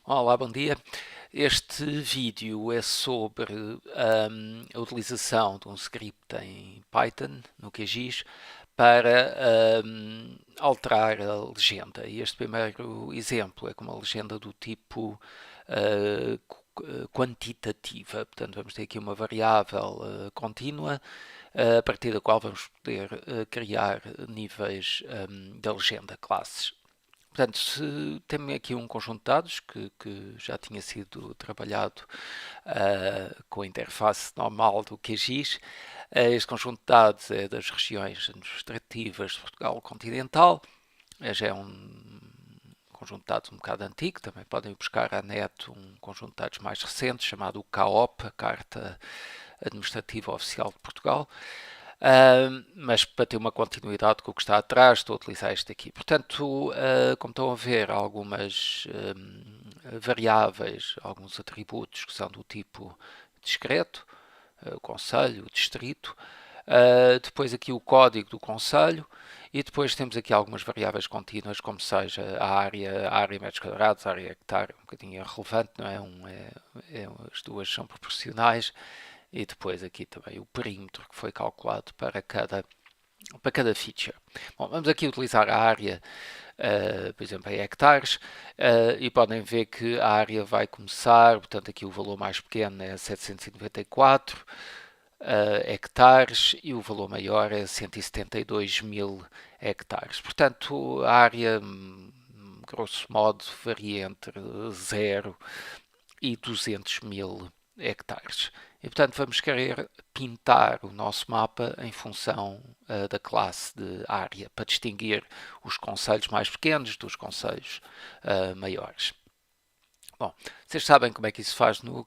Olá, bom dia. Este vídeo é sobre a utilização de um script em Python, no QGIS, para alterar a legenda. E este primeiro exemplo é com uma legenda do tipo quantitativa. Portanto, vamos ter aqui uma variável contínua, a partir da qual vamos poder criar níveis da legenda, classes. Portanto, se temos aqui um conjunto de dados que já tinha sido trabalhado com a interface normal do QGIS, este conjunto de dados é das regiões administrativas de Portugal continental, já é um conjunto de dados um bocado antigo, também podem buscar à net um conjunto de dados mais recente chamado o CAOP, a Carta Administrativa Oficial de Portugal. Mas para ter uma continuidade com o que está atrás, estou a utilizar este aqui. Portanto, como estão a ver, há algumas variáveis, alguns atributos que são do tipo discreto, o concelho, o distrito, depois aqui o código do concelho, e depois temos aqui algumas variáveis contínuas, como seja a área metros quadrados, a área hectare, um bocadinho irrelevante, não é? As duas são proporcionais, e depois aqui também o perímetro que foi calculado para cada feature. Bom, vamos aqui utilizar a área, por exemplo, em hectares, e podem ver que a área vai começar, portanto aqui o valor mais pequeno é 794 hectares e o valor maior é 172 mil hectares. Portanto, a área, grosso modo, varia entre 0 e 200 mil hectares. E, portanto, vamos querer pintar o nosso mapa em função da classe de área, para distinguir os concelhos mais pequenos dos concelhos maiores. Bom, vocês sabem como é que isso faz no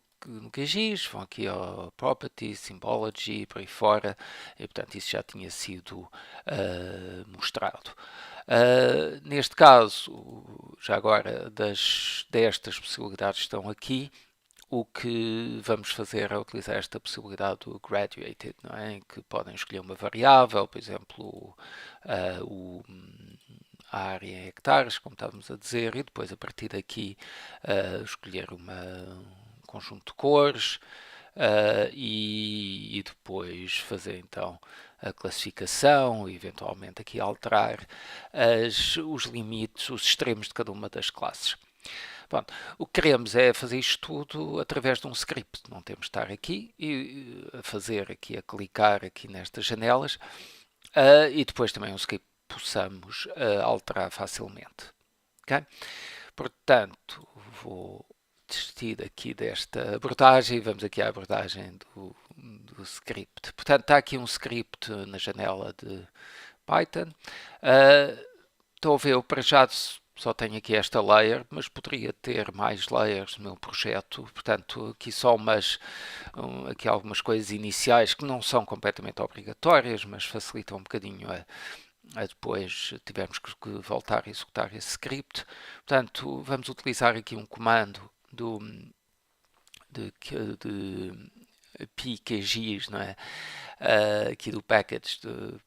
QGIS, vão aqui ao Property, Symbology, por aí fora, e portanto isso já tinha sido mostrado. Neste caso, já agora, destas possibilidades que estão aqui, o que vamos fazer é utilizar esta possibilidade do graduated, não é? Em que podem escolher uma variável, por exemplo, a área em hectares, como estávamos a dizer, e depois a partir daqui escolher um conjunto de cores e depois fazer então a classificação e eventualmente aqui alterar os limites, os extremos de cada uma das classes. Pronto, o que queremos é fazer isto tudo através de um script. Não temos de estar aqui e a fazer aqui, a clicar aqui nestas janelas e depois também um script que possamos alterar facilmente. Okay? Portanto, vou desistir aqui desta abordagem e vamos aqui à abordagem do script. Portanto, está aqui um script na janela de Python. Estou a ver, eu para já só tenho aqui esta layer, mas poderia ter mais layers no meu projeto. Portanto, aqui só aqui algumas coisas iniciais que não são completamente obrigatórias, mas facilitam um bocadinho depois tivermos que voltar a executar esse script. Portanto, vamos utilizar aqui um comando de pqgis, não é? Aqui do package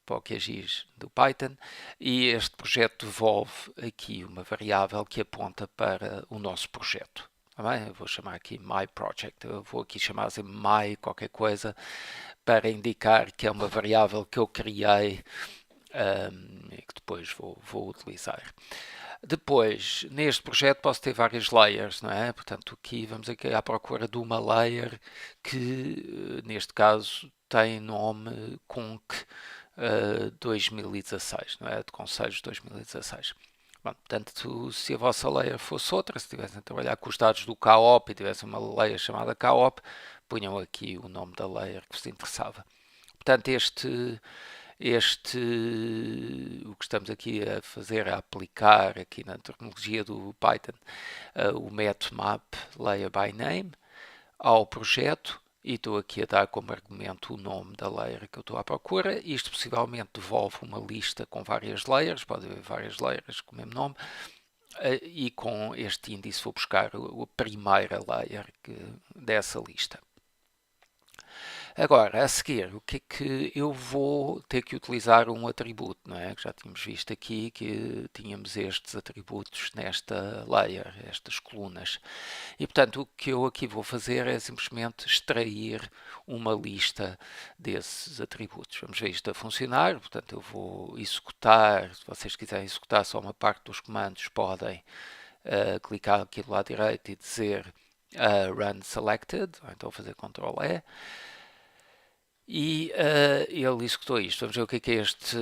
para o QGIS do Python, e este projeto devolve aqui uma variável que aponta para o nosso projeto. Tá bem? Eu vou chamar aqui my project, eu vou aqui chamar assim my qualquer coisa para indicar que é uma variável que eu criei e que depois vou utilizar. Depois, neste projeto posso ter várias layers, não é? Portanto, aqui vamos aqui à procura de uma layer que, neste caso, tem nome CONC 2016, não é? De Conselhos 2016. Bom, portanto, se a vossa layer fosse outra, se estivessem a trabalhar com os dados do CAOP e tivessem uma layer chamada CAOP, punham aqui o nome da layer que vos interessava. Portanto, o que estamos aqui a fazer, a aplicar aqui na terminologia do Python, o método map layer by name ao projeto, e estou aqui a dar como argumento o nome da layer que eu estou à procura. Isto possivelmente devolve uma lista com várias layers, pode haver várias layers com o mesmo nome, e com este índice vou buscar a primeira layer dessa lista. Agora, a seguir, o que é que eu vou ter que utilizar um atributo, não é? Que já tínhamos visto aqui que tínhamos estes atributos nesta layer, estas colunas. E, portanto, o que eu aqui vou fazer é simplesmente extrair uma lista desses atributos. Vamos ver isto a funcionar. Portanto, eu vou executar, se vocês quiserem executar só uma parte dos comandos, podem clicar aqui do lado direito e dizer Run Selected, ou então fazer Ctrl+E. E ele executou isto. Vamos ver o que é este.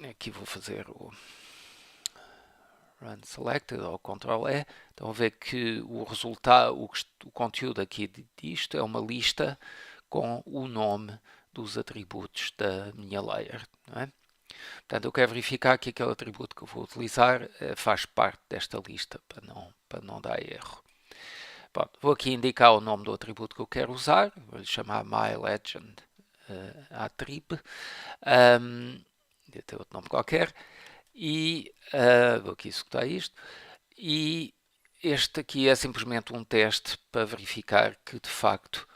Aqui vou fazer o Run Selected ou Ctrl+E. Então, ver que o resultado, o conteúdo aqui disto é uma lista com o nome dos atributos da minha layer. Não é? Portanto, eu quero verificar que aquele atributo que eu vou utilizar faz parte desta lista para não dar erro. Pronto, vou aqui indicar o nome do atributo que eu quero usar. Vou-lhe chamar MyLegend attrib. Devia ter outro nome qualquer. E vou aqui executar isto. E este aqui é simplesmente um teste para verificar que de facto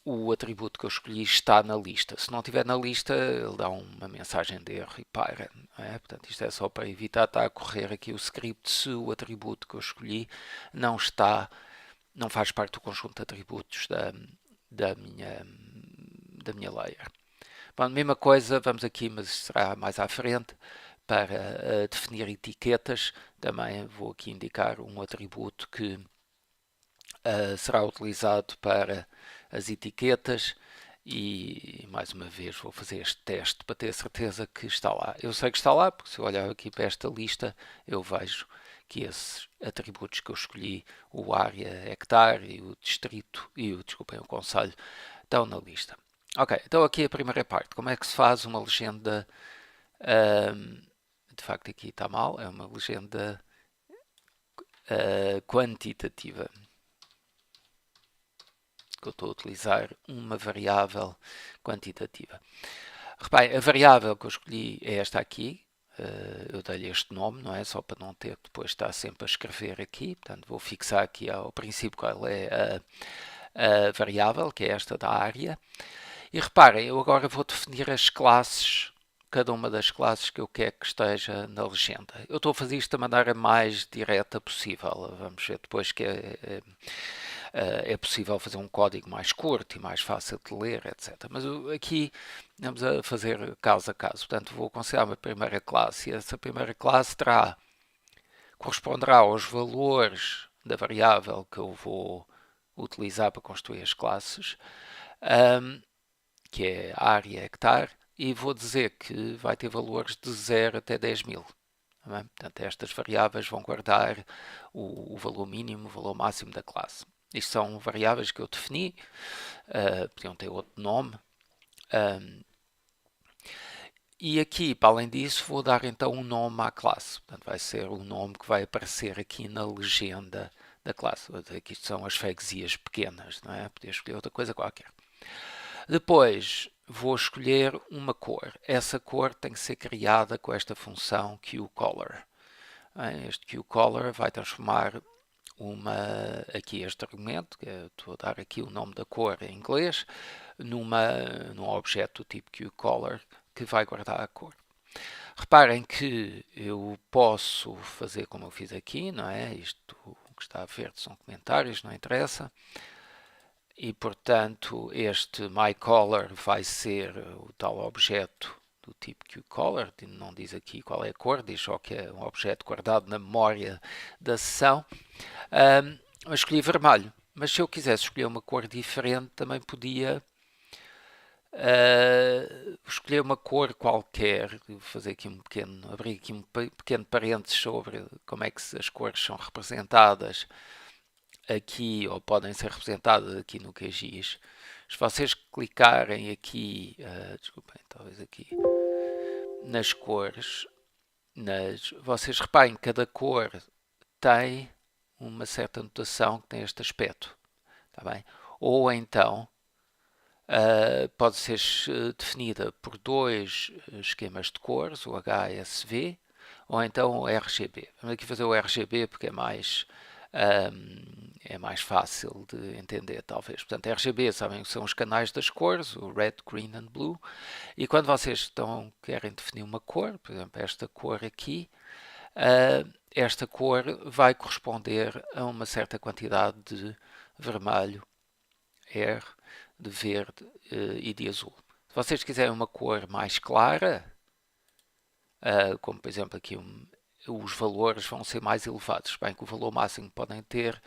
o atributo que eu escolhi está na lista. Se não estiver na lista, ele dá uma mensagem de erro e para. Não é? Portanto, isto é só para evitar estar a correr aqui o script se o atributo que eu escolhi não faz parte do conjunto de atributos da minha layer. Bom, mesma coisa, vamos aqui, mas será mais à frente, para definir etiquetas. Também vou aqui indicar um atributo que será utilizado para as etiquetas e mais uma vez vou fazer este teste para ter certeza que está lá. Eu sei que está lá porque se eu olhar aqui para esta lista eu vejo que esses atributos que eu escolhi, o área, hectare e o distrito e o concelho, estão na lista. Ok, então aqui a primeira parte, como é que se faz uma legenda, de facto aqui está mal, é uma legenda quantitativa. Que eu estou a utilizar uma variável quantitativa. Reparem, a variável que eu escolhi é esta aqui. Eu dei-lhe este nome, não é? Só para não ter que depois estar sempre a escrever aqui. Portanto, vou fixar aqui ao princípio qual é a variável, que é esta da área. E reparem, eu agora vou definir as classes, cada uma das classes que eu quero que esteja na legenda. Eu estou a fazer isto da maneira mais direta possível. Vamos ver depois que é possível fazer um código mais curto e mais fácil de ler, etc. Mas aqui vamos a fazer caso a caso. Portanto, vou considerar uma primeira classe e essa primeira classe corresponderá aos valores da variável que eu vou utilizar para construir as classes, que é área hectare, e vou dizer que vai ter valores de 0 até 10.000. Portanto, estas variáveis vão guardar o valor mínimo, o valor máximo da classe. Isto são variáveis que eu defini, podiam ter outro nome. E aqui, para além disso, vou dar então um nome à classe. Portanto, vai ser o nome que vai aparecer aqui na legenda da classe. Vou dizer que isto são as freguesias pequenas, não é? Podia escolher outra coisa qualquer. Depois, vou escolher uma cor. Essa cor tem que ser criada com esta função QColor. Este QColor vai transformar aqui este argumento, que estou a dar aqui o nome da cor em inglês, num objeto do tipo QColor que vai guardar a cor. Reparem que eu posso fazer como eu fiz aqui, não é? Isto que está verde são comentários, não interessa. E, portanto, este myColor vai ser o tal objeto do tipo QColor, não diz aqui qual é a cor, diz só que é um objeto guardado na memória da sessão. Eu escolhi vermelho, mas se eu quisesse escolher uma cor diferente, também podia escolher uma cor qualquer. Vou fazer aqui abrir aqui um pequeno parênteses sobre como é que as cores são representadas aqui, ou podem ser representadas aqui no QGIS. Se vocês clicarem aqui, desculpem, talvez aqui, nas cores, vocês reparem que cada cor tem uma certa notação que tem este aspecto, tá bem? Ou então pode ser definida por dois esquemas de cores, o HSV ou então o RGB. Vamos aqui fazer o RGB porque é mais É mais fácil de entender, talvez. Portanto, RGB, sabem que são os canais das cores, o red, green and blue. E quando vocês querem definir uma cor, por exemplo, esta cor aqui, esta cor vai corresponder a uma certa quantidade de vermelho, R, de verde e de azul. Se vocês quiserem uma cor mais clara, como por exemplo aqui os valores vão ser mais elevados, bem que o valor máximo que podem ter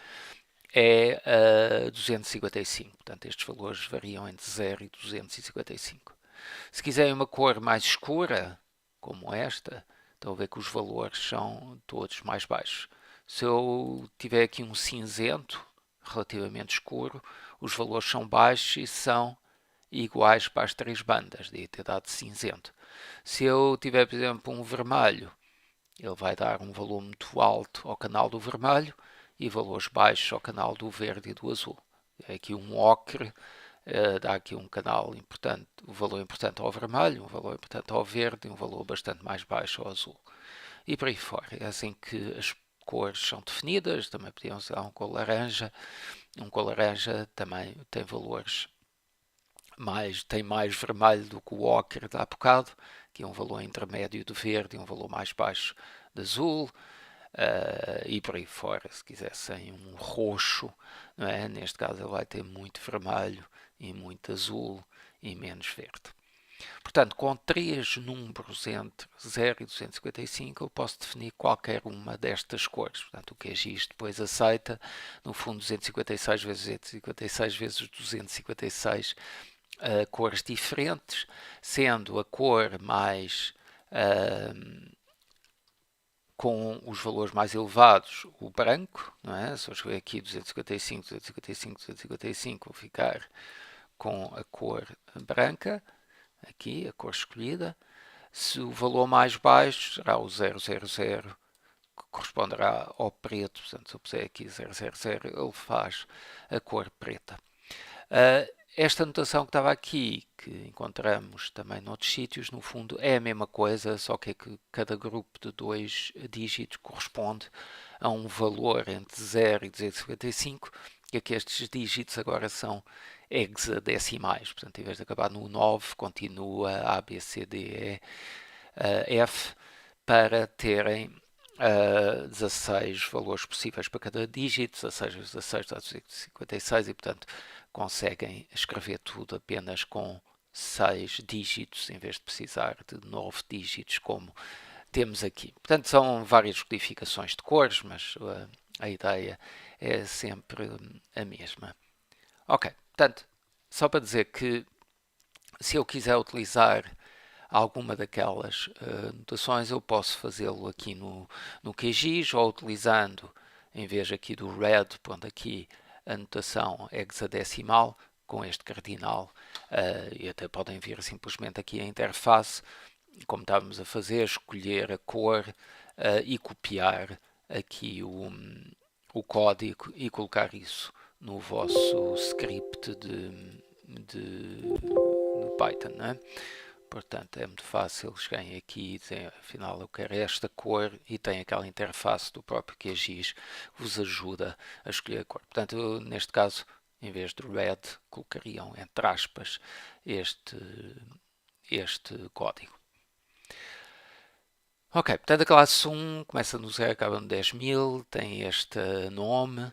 é 255, portanto estes valores variam entre 0 e 255. Se quiserem uma cor mais escura, como esta, estão a ver que os valores são todos mais baixos. Se eu tiver aqui um cinzento relativamente escuro, os valores são baixos e são iguais para as três bandas, de ter dado cinzento. Se eu tiver, por exemplo, um vermelho, ele vai dar um valor muito alto ao canal do vermelho e valores baixos ao canal do verde e do azul. É aqui um ocre, dá aqui um canal importante, um valor importante ao vermelho, um valor importante ao verde e um valor bastante mais baixo ao azul. E por aí fora. É assim que as cores são definidas. Também podiam usar um cor laranja. Um cor laranja também tem valores tem mais vermelho do que o ocre de há bocado, que é um valor intermédio de verde e um valor mais baixo de azul. E por aí fora, se quisessem um roxo, não é? Neste caso ele vai ter muito vermelho e muito azul e menos verde. Portanto, com três números entre 0 e 255, eu posso definir qualquer uma destas cores. Portanto, o QGIS depois aceita, no fundo, 256 vezes 256 vezes 256 cores diferentes, sendo a cor mais com os valores mais elevados, o branco, não é? Se eu escrever aqui 255, 255, 255, vou ficar com a cor branca, aqui a cor escolhida. Se o valor mais baixo será o 000, que corresponderá ao preto, portanto, se eu puser aqui 000, ele faz a cor preta. Esta notação que estava aqui, que encontramos também noutros sítios, no fundo é a mesma coisa, só que cada grupo de 2 dígitos corresponde a um valor entre 0 e 255, e aqui estes dígitos agora são hexadecimais, portanto, em vez de acabar no 9, continua A, B, C, D, E, F, para terem 16 valores possíveis para cada dígito, 16 vezes 16 dá 256 e, portanto, conseguem escrever tudo apenas com 6 dígitos, em vez de precisar de 9 dígitos, como temos aqui. Portanto, são várias codificações de cores, mas a ideia é sempre a mesma. Ok, portanto, só para dizer que se eu quiser utilizar alguma daquelas notações, eu posso fazê-lo aqui no QGIS, ou utilizando, em vez aqui do red, pondo aqui a notação hexadecimal, com este cardinal, e até podem vir simplesmente aqui a interface, como estávamos a fazer, escolher a cor e copiar aqui o código e colocar isso no vosso script de Python, não é? Portanto, é muito fácil, cheguem aqui e dizem, afinal eu quero esta cor, e tem aquela interface do próprio QGIS que vos ajuda a escolher a cor. Portanto, eu, neste caso, em vez de red, colocariam entre aspas este código. Ok, portanto a classe 1 começa no 0, acaba no 10.000, tem este nome,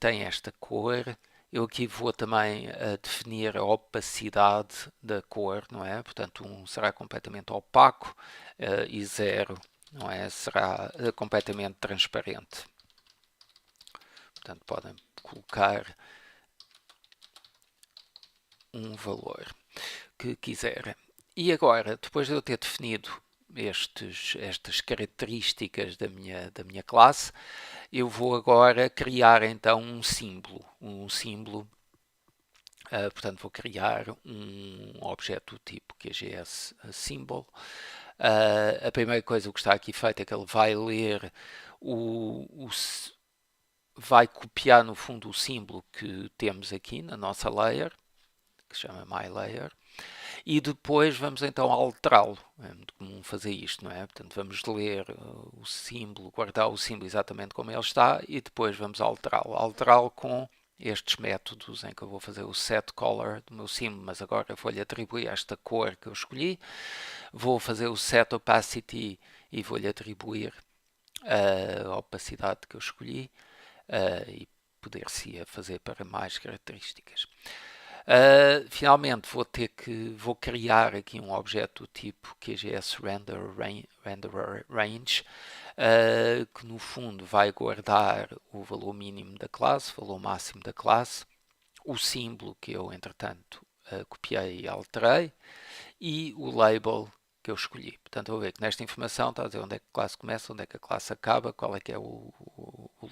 tem esta cor. Eu aqui vou também definir a opacidade da cor, não é? Portanto, 1 será completamente opaco e 0, não é? Será completamente transparente. Portanto, podem colocar um valor que quiserem. E agora, depois de eu ter definido estas características da minha classe, eu vou agora criar então um símbolo. Portanto, vou criar um objeto do tipo QGS symbol. A primeira coisa que está aqui feita é que ele vai ler vai copiar no fundo o símbolo que temos aqui na nossa layer, que se chama myLayer, e depois vamos então alterá-lo. É muito comum fazer isto, não é? Portanto, vamos ler o símbolo, guardar o símbolo exatamente como ele está e depois vamos alterá-lo. Alterá-lo com estes métodos em que eu vou fazer o set color do meu símbolo, mas agora vou-lhe atribuir esta cor que eu escolhi. Vou fazer o set opacity e vou-lhe atribuir a opacidade que eu escolhi e poder-se fazer para mais características. Finalmente vou criar aqui um objeto do tipo QGS Renderer Range, que no fundo vai guardar o valor mínimo da classe, o valor máximo da classe, o símbolo que eu entretanto copiei e alterei e o label que eu escolhi. Portanto, vou ver que nesta informação está a dizer onde é que a classe começa, onde é que a classe acaba, qual é que é o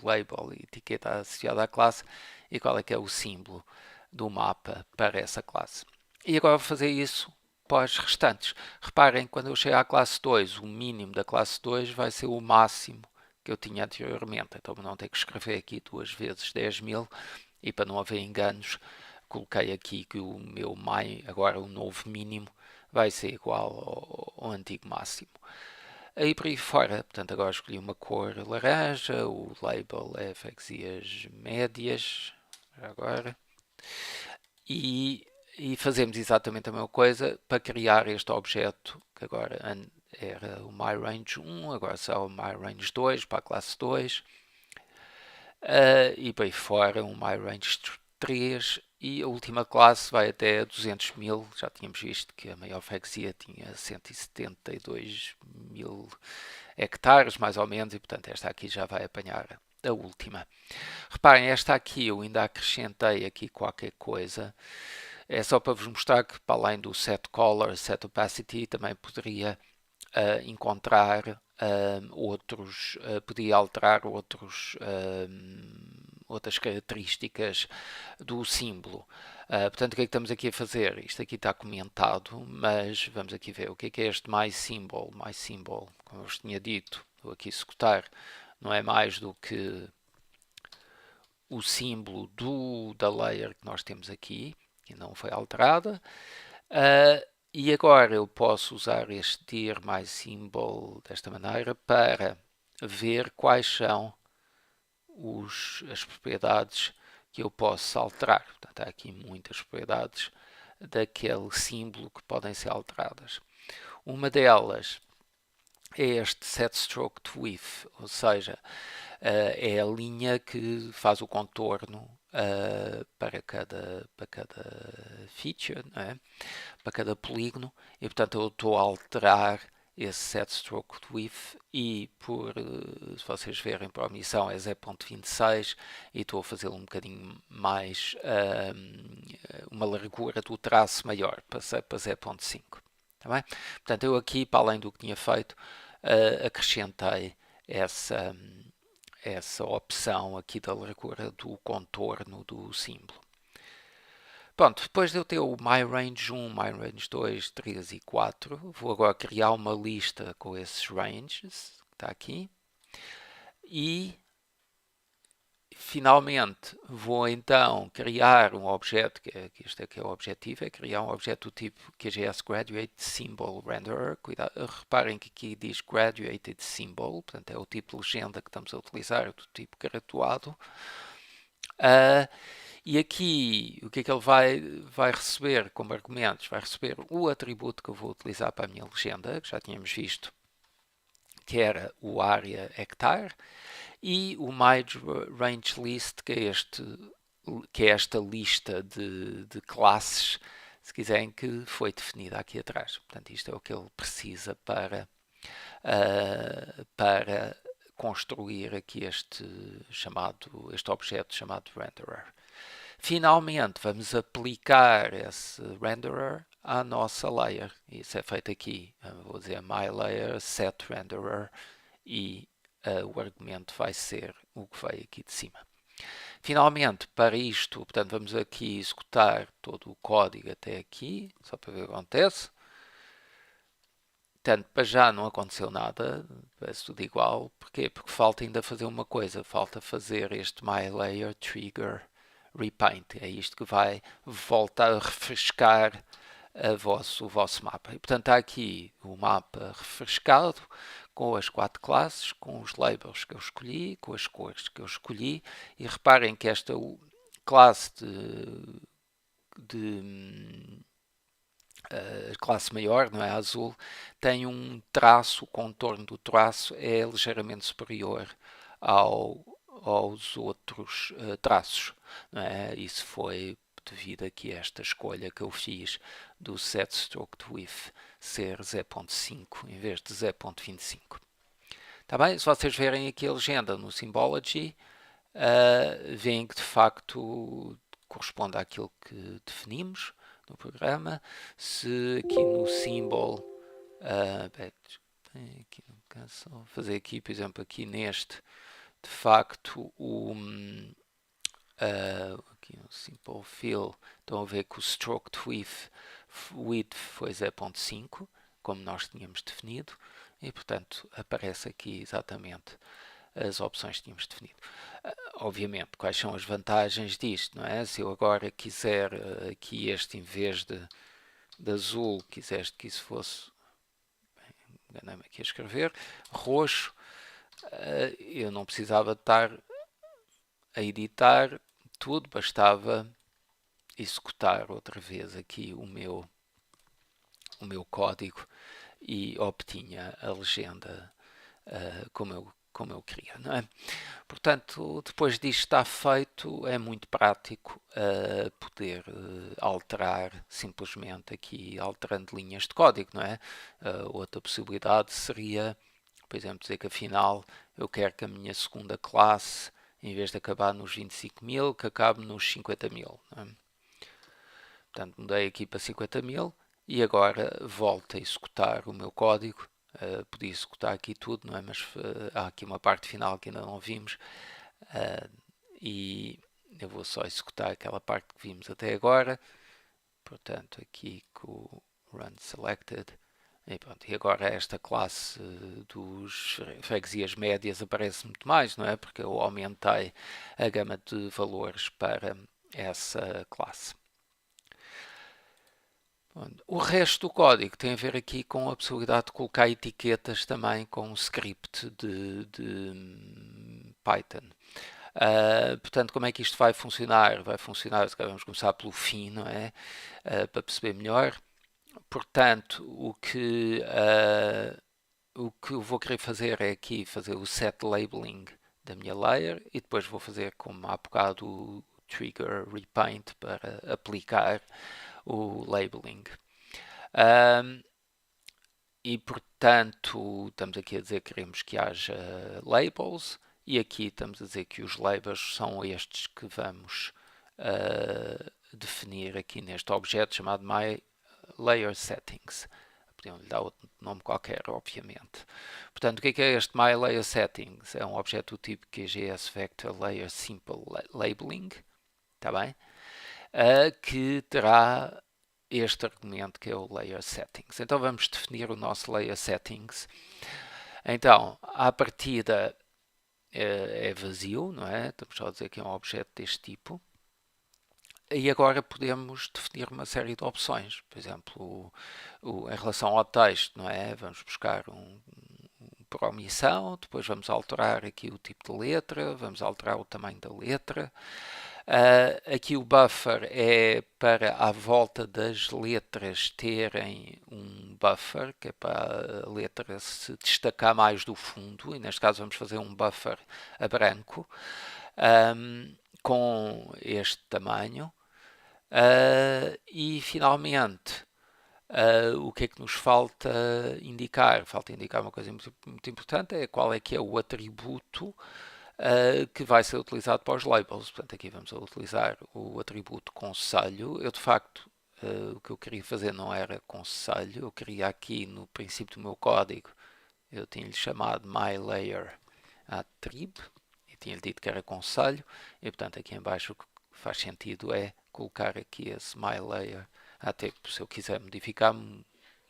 label e etiqueta associada à classe e qual é que é o símbolo do mapa para essa classe. E agora vou fazer isso para as restantes. Reparem, quando eu chegar à classe 2, o mínimo da classe 2 vai ser o máximo que eu tinha anteriormente. Então não tenho que escrever aqui duas vezes 10.000 e para não haver enganos, coloquei aqui que o meu agora o novo mínimo, vai ser igual ao antigo máximo. Aí por aí fora, portanto agora escolhi uma cor laranja, o label é freguesias médias, agora, e fazemos exatamente a mesma coisa para criar este objeto, que agora era o myRange 1, agora será o myRange 2 para a classe 2, e por aí fora um myRange 3 e a última classe vai até 200.000, já tínhamos visto que a maior freguesia tinha 172.000 hectares mais ou menos e portanto esta aqui já vai apanhar a última. Reparem, esta aqui eu ainda acrescentei aqui qualquer coisa, é só para vos mostrar que para além do set color, set opacity, também poderia encontrar outros, podia alterar outras características do símbolo. Portanto, o que é que estamos aqui a fazer? Isto aqui está comentado, mas vamos aqui ver o que é este mySymbol. MySymbol, como eu vos tinha dito, vou aqui executar, não é mais do que o símbolo da layer que nós temos aqui, que não foi alterada. E agora eu posso usar este dir mySymbol desta maneira para ver quais são as propriedades que eu posso alterar. Portanto, há aqui muitas propriedades daquele símbolo que podem ser alteradas. Uma delas é este set stroke to width, ou seja, é a linha que faz o contorno para cada feature, não é? Para cada polígono, e portanto eu estou a alterar esse set stroke width e se vocês verem para a omissão é 0.26 e estou a fazê-lo um bocadinho mais, uma largura do traço maior, para 0.5. Tá bem? Portanto, eu aqui, para além do que tinha feito, acrescentei essa opção aqui da largura do contorno do símbolo. Pronto, depois de eu ter o myRange 1, myRange 2, 3 e 4, vou agora criar uma lista com esses ranges, que está aqui, e finalmente vou então criar um objeto, que este aqui é o objetivo, é criar um objeto do tipo QGS Graduated Symbol Renderer. Reparem que aqui diz Graduated Symbol, portanto é o tipo de legenda que estamos a utilizar, do tipo graduado. E aqui, o que é que ele vai receber como argumentos? Vai receber o atributo que eu vou utilizar para a minha legenda, que já tínhamos visto, que era o area hectare, e o myRangeList, que é esta lista de classes, se quiserem, que foi definida aqui atrás. Portanto, isto é o que ele precisa para construir aqui este objeto chamado renderer. Finalmente, vamos aplicar esse renderer à nossa layer. Isso é feito aqui. Vou dizer myLayer set renderer e o argumento vai ser o que veio aqui de cima. Finalmente, para isto, portanto, vamos aqui executar todo o código até aqui, só para ver o que acontece. Portanto, para já não aconteceu nada, parece tudo igual. Porquê? Porque falta ainda fazer uma coisa, falta fazer este myLayer trigger repaint. É isto que vai voltar a refrescar o vosso mapa. E, portanto, está aqui o mapa refrescado, com as 4 classes, com os labels que eu escolhi, com as cores que eu escolhi, e reparem que esta classe de classe maior, não é, azul, tem um traço, o contorno do traço é ligeiramente superior aos outros traços, não é? Isso foi devido aqui a esta escolha que eu fiz do set stroked width ser 0.5 em vez de 0.25. Tá bem? Se vocês verem aqui a legenda no Symbology, veem que de facto corresponde àquilo que definimos no programa. Se aqui no symbol, aqui no caso, vou fazer aqui, por exemplo, aqui neste, de facto, aqui no simple fill, estão a ver que o stroked width foi 0.5, como nós tínhamos definido, e portanto aparece aqui exatamente as opções que tínhamos definido. Obviamente, quais são as vantagens disto, não é? Se eu agora quiser aqui este, em vez de azul, quiseste que isso fosse, enganei-me aqui a escrever, roxo, eu não precisava estar a editar tudo, bastava executar outra vez aqui o meu código e obtinha a legenda como eu queria, não é? Portanto, depois disto estar feito, é muito prático poder alterar simplesmente aqui, alterando linhas de código, não é? Outra possibilidade seria, por exemplo, dizer que afinal eu quero que a minha segunda classe, em vez de acabar nos 25.000, que acabe nos 50.000. Não é? Portanto, mudei aqui para 50.000 e agora volto a executar o meu código. Podia executar aqui tudo, não é? Mas há aqui uma parte final que ainda não vimos e eu vou só executar aquela parte que vimos até agora. Portanto, aqui com o run selected. E, pronto, e agora esta classe dos freguesias médias aparece muito mais, não é? Porque eu aumentei a gama de valores para essa classe. O resto do código tem a ver aqui com a possibilidade de colocar etiquetas também com o script de Python. Portanto, como é que isto vai funcionar? Vai funcionar, se calhar vamos começar pelo fim, não é? Para perceber melhor. Portanto, o que eu vou querer fazer é aqui fazer o set labeling da minha layer e depois vou fazer como há bocado o trigger repaint para aplicar o labeling. E portanto, estamos aqui a dizer que queremos que haja labels e aqui estamos a dizer que os labels são estes que vamos definir aqui neste objeto chamado myLayerSettings. Podiam lhe dar outro nome qualquer, obviamente. Portanto, o que é este myLayerSettings? É um objeto do tipo QGS Vector Layer Simple Labeling, está bem? Que terá este argumento que é o Layer Settings. Então vamos definir o nosso Layer Settings. Então, à partida é vazio, não é? Estamos só a dizer que é um objeto deste tipo. E agora podemos definir uma série de opções. Por exemplo, em relação ao texto, não é? Vamos buscar por omissão, depois vamos alterar aqui o tipo de letra, vamos alterar o tamanho da letra. Aqui o buffer é para à volta das letras terem um buffer, que é para a letra se destacar mais do fundo, e neste caso vamos fazer um buffer a branco, com este tamanho. E finalmente, o que é que nos falta indicar? Falta indicar uma coisa muito importante, é qual é que é o atributo que vai ser utilizado para os labels. Portanto, aqui vamos utilizar o atributo conselho. Eu, de facto, o que eu queria fazer não era conselho. Eu queria aqui, no princípio do meu código, eu tinha-lhe chamado myLayerAttrib e tinha-lhe dito que era conselho. E, portanto, aqui em baixo o que faz sentido é colocar aqui esse myLayer. Até se eu quiser modificar,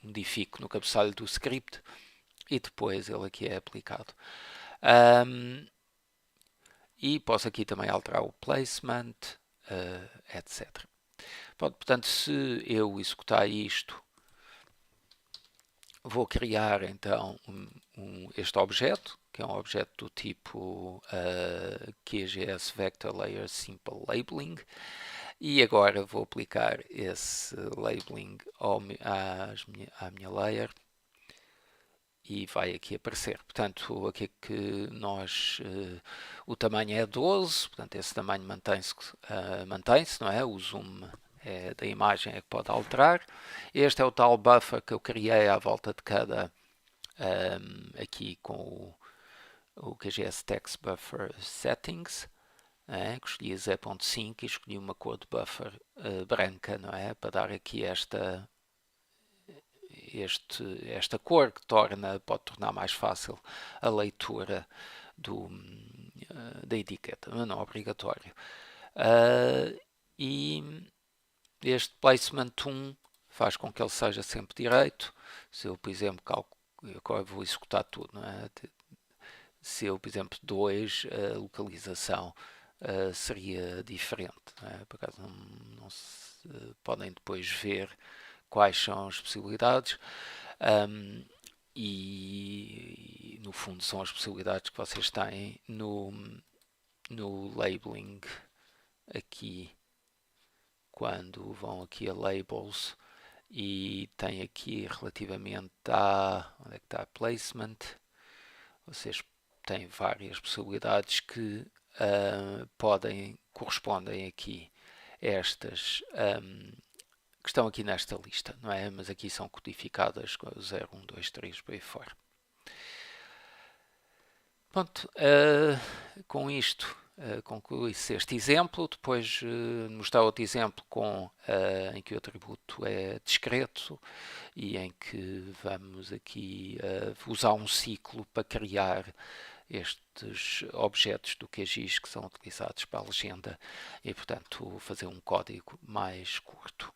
modifico no cabeçalho do script e depois ele aqui é aplicado. E posso aqui também alterar o placement, etc. Pronto, portanto, se eu executar isto, vou criar então este objeto, que é um objeto do tipo QGS Vector Layer Simple Labeling, e agora vou aplicar esse labeling à minha layer e vai aqui aparecer. Portanto, aqui que nós, o tamanho é 12, portanto esse tamanho mantém-se, não é? O zoom da imagem é que pode alterar. Este é o tal buffer que eu criei à volta de cada, aqui com o QGS Text Buffer Settings, que escolhi 0.5 e escolhi uma cor de buffer branca, não é? Para dar aqui esta cor que pode tornar mais fácil a leitura da etiqueta, mas não obrigatório. E este placement 1 faz com que ele seja sempre direito. Se eu, por exemplo, agora vou executar tudo, não é? Se eu, por exemplo, 2, a localização seria diferente. Não é? Por acaso não se podem depois ver quais são as possibilidades e no fundo são as possibilidades que vocês têm no labeling aqui, quando vão aqui a labels e tem aqui relativamente onde é que está placement, vocês têm várias possibilidades que correspondem aqui a estas que estão aqui nesta lista, não é? Mas aqui são codificadas com 0, 1, 2, 3, por aí fora. Pronto, com isto conclui-se este exemplo. Depois mostrar outro exemplo em que o atributo é discreto e em que vamos aqui usar um ciclo para criar estes objetos do QGIS que são utilizados para a legenda e, portanto, fazer um código mais curto.